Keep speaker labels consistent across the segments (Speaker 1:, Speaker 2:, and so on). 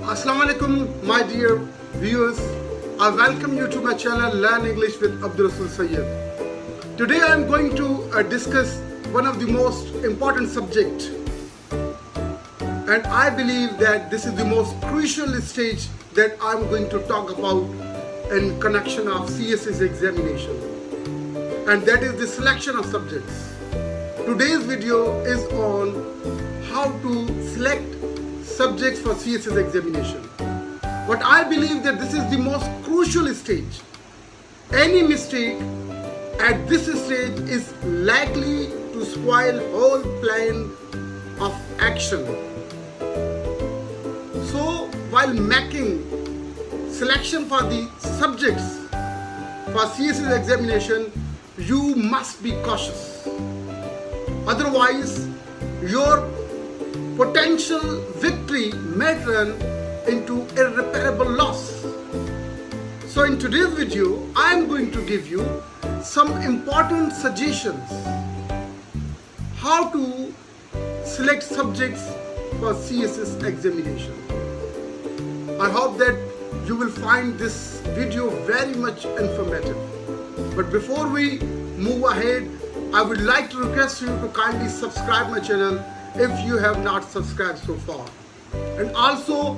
Speaker 1: Assalamu alaikum, my dear viewers. I welcome you to my channel Learn English with Abdul Rasul Sayyed. Today I am going to discuss one of the most important subject, and I believe that this is the most crucial stage that I am going to talk about in connection of CSS examination, and that is the selection of subjects. Today's video is on how to select subjects for CSS examination. But I believe that this is the most crucial stage. Any mistake at this stage is likely to spoil whole plan of action. So while making selection for the subjects for CSS examination, you must be cautious. Otherwise, your potential victory may turn into irreparable loss. So in today's video, I am going to give you some important suggestions how to select subjects for CSS examination. I hope that you will find this video very much informative. But before we move ahead, I would like to request you to kindly subscribe my channel if you have not subscribed so far, and also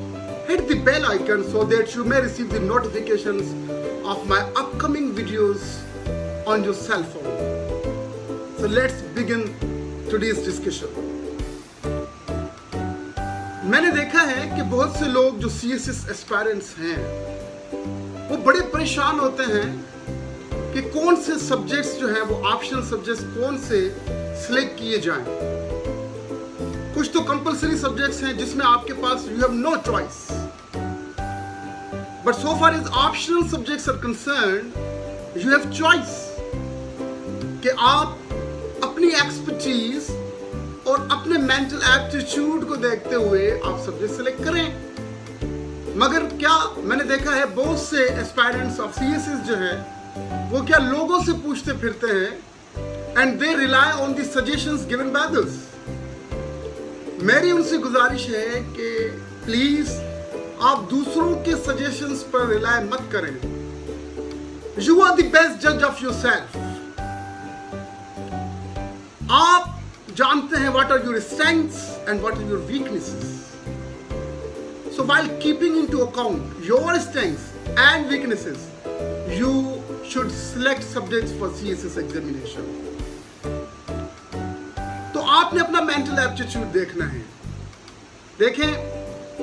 Speaker 1: hit the bell icon so that you may receive the notifications of my upcoming videos on your cell phone. So let's begin today's discussion. मैंने देखा है कि बहुत से लोग जो CSS aspirants हैं वो बड़े परेशान होते हैं कि कौन से सब्जेक्ट्स जो हैं वो ऑप्शनल सब्जेक्ट्स कौन से सिलेक्ट किए जाएं. कुछ तो कंपलसरी सब्जेक्ट्स हैं जिसमें आपके पास you have no choice, but so far as optional subjects are concerned you have choice कि आप अपनी एक्सपर्टीज और अपने मेंटल एप्टीट्यूड को देखते हुए आप सब्जेक्ट सेलेक्ट करें. मगर क्या मैंने देखा है बहुत से एस्पायरेंट्स ऑफ CSS जो है वो क्या लोगों से पूछते फिरते हैं and they rely on the suggestions given by others. मेरी उनसे गुजारिश है कि प्लीज आप दूसरों के सजेशंस पर रिलाय मत करें. यू आर द बेस्ट जज ऑफ योरसेल्फ. आप जानते हैं what are your strengths and what are your weaknesses. So while keeping into account your strengths and weaknesses, you should select subjects for CSS examination. तो आपने अपना mental aptitude देखना है. देखें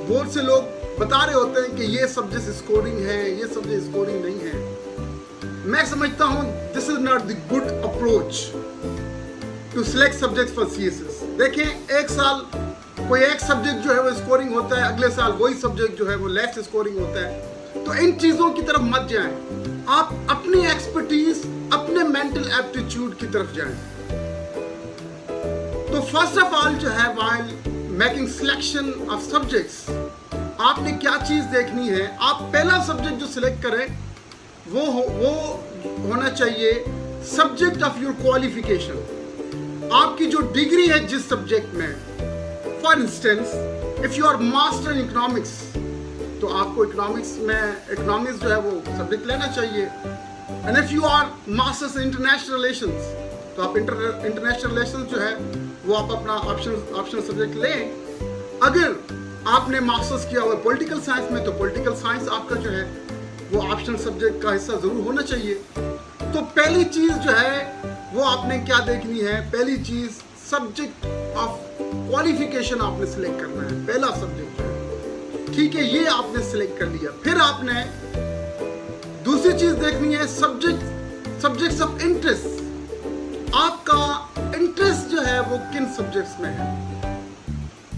Speaker 1: बहुत से लोग बता रहे होते हैं कि ये सब्जेक्ट स्कोरिंग है, ये सब्जेक्ट स्कोरिंग नहीं है. मैं समझता हूं this is not the good approach to select subject for CSS. देखें एक साल कोई एक सब्जेक्ट जो है वो स्कोरिंग होता है, अगले साल वही सब्जेक्ट जो है वो लेस स्कोरिंग होता है. तो इन चीजों की तरफ मत जाएं. आप अपनी एक्सपर्टीज, अपने मेंटल एप्टीट्यूड की तरफ जाएं. तो फर्स्ट ऑफ ऑल जो है while making selection of subjects, आपने क्या चीज देखनी है. आप पहला सब्जेक्ट जो सिलेक्ट करें वो होना चाहिए सब्जेक्ट ऑफ योर क्वालिफिकेशन. आपकी जो डिग्री है जिस सब्जेक्ट में, for instance if you are master in economics तो आपको इकोनॉमिक्स जो है वो सब्जेक्ट लेना चाहिए. And if you are masters in international relations तो आप इंटरनेशनल रिलेशंस जो है वो आप अपना ऑप्शनल सब्जेक्ट लें. अगर आपने मास्टर्स किया हुआ पॉलिटिकल साइंस में तो पॉलिटिकल साइंस आपका जो है वो ऑप्शनल सब्जेक्ट का हिस्सा जरूर होना चाहिए. तो पहली चीज जो है वो आपने क्या देखनी है, पहली चीज सब्जेक्ट ऑफ क्वालिफिकेशन आपने सिलेक्ट करना है. पहला सब्जेक्ट जो है ठीक है ये आपने सिलेक्ट कर लिया. फिर आपने दूसरी चीज देखनी है सब्जेक्ट्स ऑफ इंटरेस्ट. आपका इंटरेस्ट जो है वो किन सब्जेक्ट्स में है.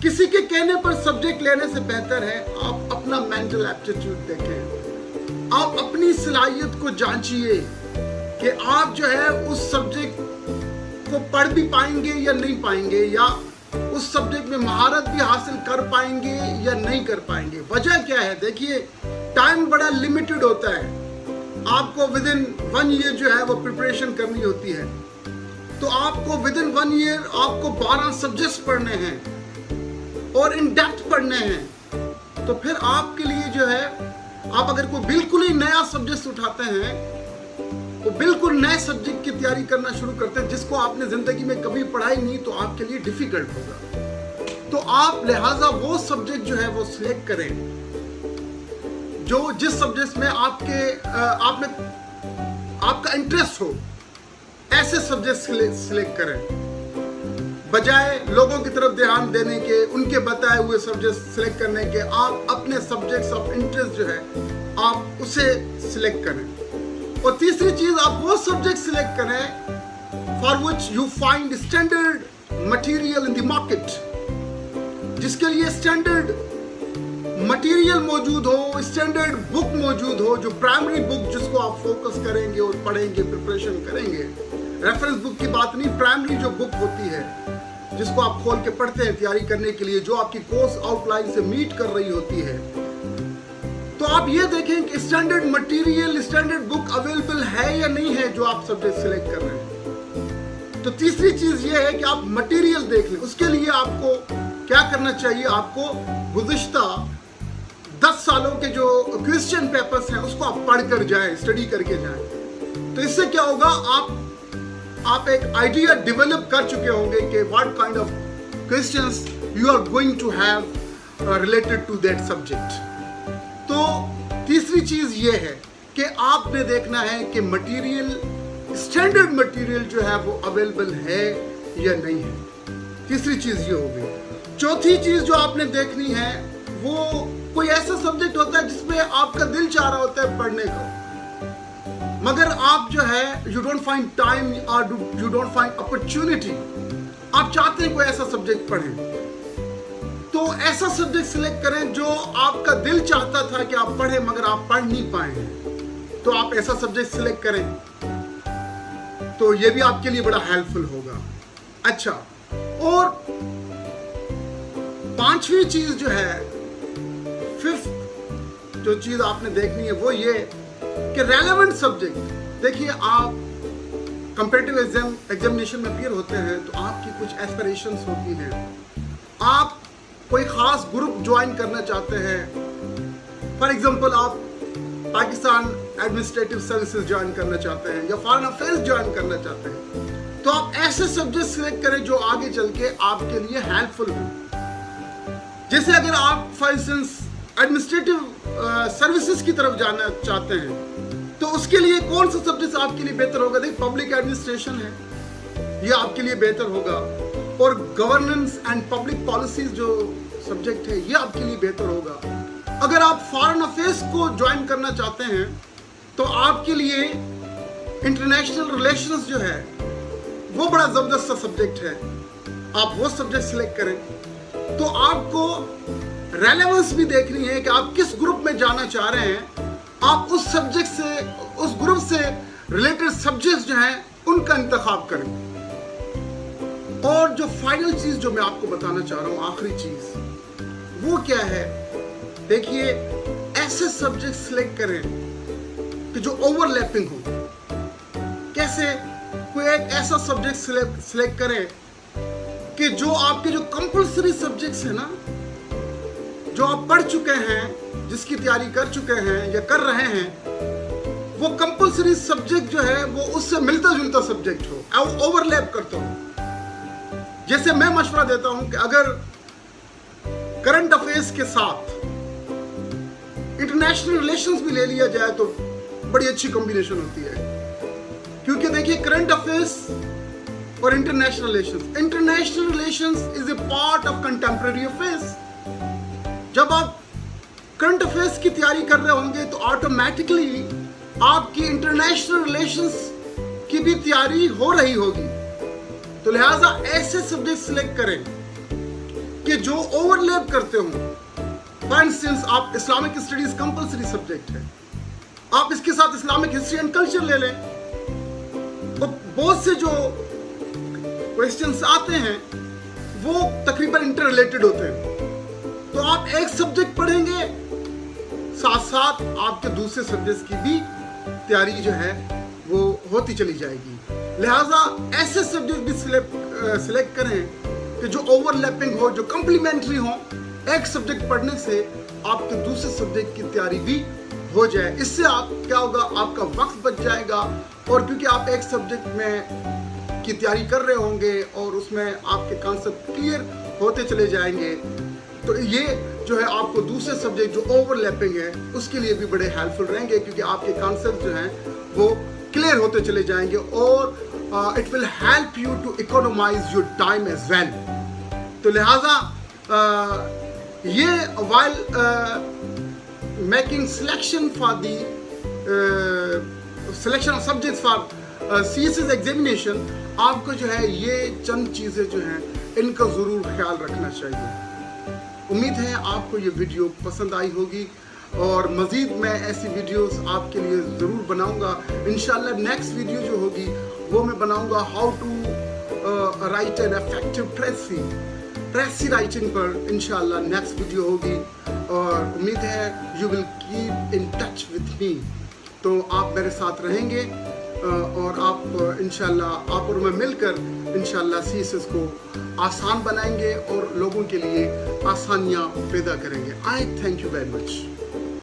Speaker 1: किसी के कहने पर सब्जेक्ट लेने से बेहतर है आप अपना मेंटल एप्टीट्यूड देखें. आप अपनी सलाहियत को जांचिए कि आप जो है उस सब्जेक्ट को पढ़ भी पाएंगे या नहीं पाएंगे, या उस सब्जेक्ट में महारत भी हासिल कर पाएंगे या नहीं कर पाएंगे. वजह क्या है, देखिए टाइम बड़ा लिमिटेड होता है. आपको विद इन 1 ईयर जो है वो प्रिपरेशन करनी होती है. तो आपको विद इन 1 ईयर आपको 12 सब्जेक्ट्स पढ़ने हैं और इन डेप्थ पढ़ने हैं. तो फिर आपके लिए जो है, आप अगर कोई बिल्कुल ही नया सब्जेक्ट उठाते हैं, तो बिल्कुल नए सब्जेक्ट की तैयारी करना शुरू करते हैं जिसको आपने जिंदगी में कभी पढ़ा ही नहीं, तो आपके लिए डिफिकल्ट होगा। तो आप लिहाजा वो सब्जेक्ट जो है वो सिलेक्ट करें जो जिस सब्जेक्ट में आपका इंटरेस्ट हो, ऐसे सब्जेक्ट सिलेक्ट करें बजाय लोगों की तरफ ध्यान देने के, उनके बताए हुए सब्जेक्ट सिलेक्ट करने के। आप अपने सब्जेक्ट्स ऑफ इंटरेस्ट जो है आप उसे सिलेक्ट करें। और तीसरी चीज, आप वो सब्जेक्ट सिलेक्ट करें for which you find standard material in the market, जिसके लिए स्टैंडर्ड मटेरियल मौजूद हो, स्टैंडर्ड बुक मौजूद हो, जो प्राइमरी बुक जिसको आप फोकस करेंगे और पढ़ेंगे, प्रिपरेशन करेंगे। रेफरेंस बुक की बात नहीं, प्राइमरी जो बुक होती है जिसको आप खोल के पढ़ते हैं तैयारी करने के लिए, जो आपकी कोर्स आउटलाइन से मीट कर रही होती है। तो आप ये देखें कि standard material, standard book available है या नहीं है जो आप सब्जेक्ट सिलेक्ट कर रहे हैं। तो तीसरी चीज ये है कि आप मटेरियल देख लें। उसके लिए आपको क्या करना चाहिए, आपको गुज़िश्ता 10 सालों के जो क्वेश्चन पेपर्स हैं उसको आप पढ़ कर जाएं, स्टडी करके जाएं। तो इससे क्या होगा, आप एक आइडिया डेवलप कर चुके होंगे कि what kind of questions you are going to have related to that subject. तो तीसरी चीज ये है कि आपने देखना है कि मटेरियल, स्टैंडर्ड मटेरियल जो है वो अवेलेबल है या नहीं है। तीसरी चीज ये हो गई। चौथी चीज जो आपने देखनी है, वो कोई ऐसा सब्जेक्ट होता है जिसमें आपका दिल चाह रहा होता है पढ़ने को, मगर आप जो है यू डोंट फाइंड टाइम और यू डोंट फाइंड अपॉर्चुनिटी। आप चाहते हैं कोई ऐसा सब्जेक्ट पढ़ें, तो ऐसा सब्जेक्ट सिलेक्ट करें जो आपका दिल चाहता था कि आप पढ़ें मगर आप पढ़ नहीं पाए हैं। तो आप ऐसा सब्जेक्ट सिलेक्ट करें, तो ये भी आपके लिए बड़ा हेल्पफुल होगा। अच्छा, और पांचवी चीज जो है, फिफ्थ जो चीज आपने देखनी है वो ये कि रेलेवेंट सब्जेक्ट। देखिए, आप कंपेटिटिव एग्जामिनेशन में अपीयर होते हैं तो आपकी कुछ एस्पिरेशंस होती हैं। आप कोई खास ग्रुप ज्वाइन करना चाहते हैं, फॉर एग्जांपल आप पाकिस्तान एडमिनिस्ट्रेटिव सर्विसेज ज्वाइन करना चाहते हैं या फॉरेन अफेयर्स ज्वाइन करना चाहते हैं, तो आप ऐसे सब्जेक्ट सिलेक्ट करें जो आगे चल के आपके लिए हेल्पफुल हो। जैसे अगर आप फॉर इंस्टेंस एडमिनिस्ट्रेटिव सर्विसेज की तरफ जाना चाहते हैं, तो उसके लिए कौन सा सब्जेक्ट आपके लिए बेहतर होगा? देखिए, पब्लिक एडमिनिस्ट्रेशन है, ये आपके लिए बेहतर होगा। और गवर्नेंस एंड पब्लिक पॉलिसीज जो सब्जेक्ट है, ये आपके लिए बेहतर होगा। अगर आप फॉरेन अफेयर्स को ज्वाइन करना चाहते हैं, तो आपके लिए इंटरनेशनल रिलेशंस जो है वो बड़ा जबरदस्त सब्जेक्ट है, आप वो सब्जेक्ट सिलेक्ट करें। तो आपको रेलेवेंस भी देखनी है कि आप किस ग्रुप में जाना चाह रहे हैं। आप उस सब्जेक्ट से, उस ग्रुप से रिलेटेड सब्जेक्ट्स जो हैं उनका इंतखाब करें। और जो फाइनल चीज जो मैं आपको बताना चाह रहा हूं, आखिरी चीज, वो क्या है? देखिए, ऐसे सब्जेक्ट सिलेक्ट करें कि जो ओवरलैपिंग हो। कैसे? कोई एक ऐसा सब्जेक्ट सिलेक्ट करें कि जो आपके जो कंपल्सरी सब्जेक्ट्स है ना, जो आप पढ़ चुके हैं, जिसकी तैयारी कर चुके हैं या कर रहे हैं, वो कंपल्सरी सब्जेक्ट जो है वो उससे मिलता जुलता सब्जेक्ट हो, ओवरलैप करता हो। जैसे मैं मशवरा देता हूं कि अगर करंट अफेयर्स के साथ इंटरनेशनल रिलेशंस भी ले लिया जाए तो बड़ी अच्छी कॉम्बिनेशन होती है। क्योंकि देखिए, करंट अफेयर्स और international relations is a part of contemporary affairs. जब आप करंट अफेयर्स की तैयारी कर रहे होंगे तो ऑटोमेटिकली आपकी इंटरनेशनल रिलेशंस की भी तैयारी हो रही होगी। तो लिहाजा ऐसे सब्जेक्ट सिलेक्ट करें कि जो ओवरलैप करते हों। फॉर इंस्टेंस, आप इस्लामिक स्टडीज कंपल्सरी सब्जेक्ट है, आप इसके साथ इस्लामिक हिस्ट्री एंड कल्चर ले लें। तो बहुत से जो क्वेश्चंस आते हैं वो तकरीबन इंटर रिलेटेड होते हैं। तो आप एक सब्जेक्ट पढ़ेंगे, साथ साथ आपके दूसरे सब्जेक्ट की भी तैयारी जो है वो होती चली जाएगी। लिहाजा ऐसे सब्जेक्ट भी सिलेक्ट करें कि जो ओवरलैपिंग हो, जो कंप्लीमेंट्री हो, एक सब्जेक्ट पढ़ने से आपके दूसरे सब्जेक्ट की तैयारी भी हो जाए। इससे आप क्या होगा, आपका वक्त बच जाएगा, और क्योंकि आप एक सब्जेक्ट में की तैयारी कर रहे होंगे और उसमें आपके कॉन्सेप्ट क्लियर होते चले जाएंगे, तो ये जो है आपको दूसरे सब्जेक्ट जो ओवरलैपिंग है उसके लिए भी बड़े हेल्पफुल रहेंगे, क्योंकि आपके कॉन्सेप्ट जो हैं वो क्लियर होते चले जाएंगे, और it will help you to economise your time as well. तो लिहाजा ये while making selection for the selection of subjects for CSS examination, आपको जो है ये चंद चीज़ें जो हैं इनका ज़रूर ख्याल रखना चाहिए। उम्मीद है आपको ये वीडियो पसंद आई होगी, और मज़ीद मैं ऐसी वीडियोस आपके लिए ज़रूर बनाऊंगा। इंशाल्लाह नेक्स्ट वीडियो जो होगी वो मैं बनाऊंगा how to write an effective precis writing पर इंशाल्लाह नेक्स्ट वीडियो होगी, और उम्मीद है you will keep in touch with me. तो आप मेरे साथ रहेंगे, और आप इंशाल्लाह आप और मैं मिलकर इंशाल्लाह CSS को आसान बनाएंगे और लोगों के लिए आसानियाँ पैदा करेंगे। आई थैंक यू वेरी मच।